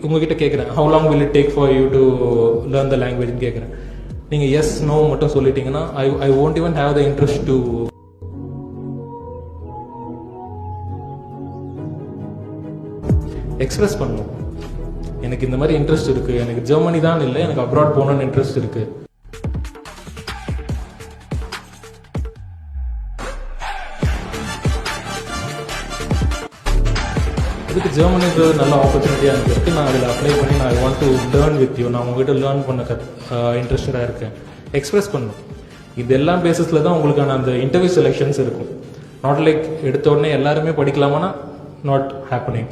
உங்ககிட்ட கேட்குறேன், how long will it take for you to learn the language ன்னு கேட்குறேன். நீங்கள் எஸ் நோ மட்டும் சொல்லிட்டீங்கன்னா ஐ won't even have the interest to express பண்ணணும். எனக்கு இந்த மாதிரி இன்ட்ரெஸ்ட் இருக்குது, எனக்கு ஜெர்மனி தான் இல்லை, எனக்கு அப்ராட் போகணுன்னு இன்ட்ரெஸ்ட் இருக்குது. அதுக்கு ஜெர்மனின்றது நல்ல ஆப்பர்ச்சுனிட்டியாக எனக்கு இருக்குது. நான் அதில் அப்ளை பண்ணி நான் I want to learn with you, நான் உங்ககிட்ட லேர்ன் பண்ண இன்ட்ரெஸ்டடாக இருக்கேன். எக்ஸ்பிரஸ் பண்ணணும். இது எல்லாம் பேசிஸில் தான் உங்களுக்கான அந்த இன்டர்வியூ செலெக்ஷன்ஸ் இருக்கும். நாட் லைக் எடுத்த உடனே எல்லாருமே படிக்கலாமான்னா நாட் ஹேப்பனிங்.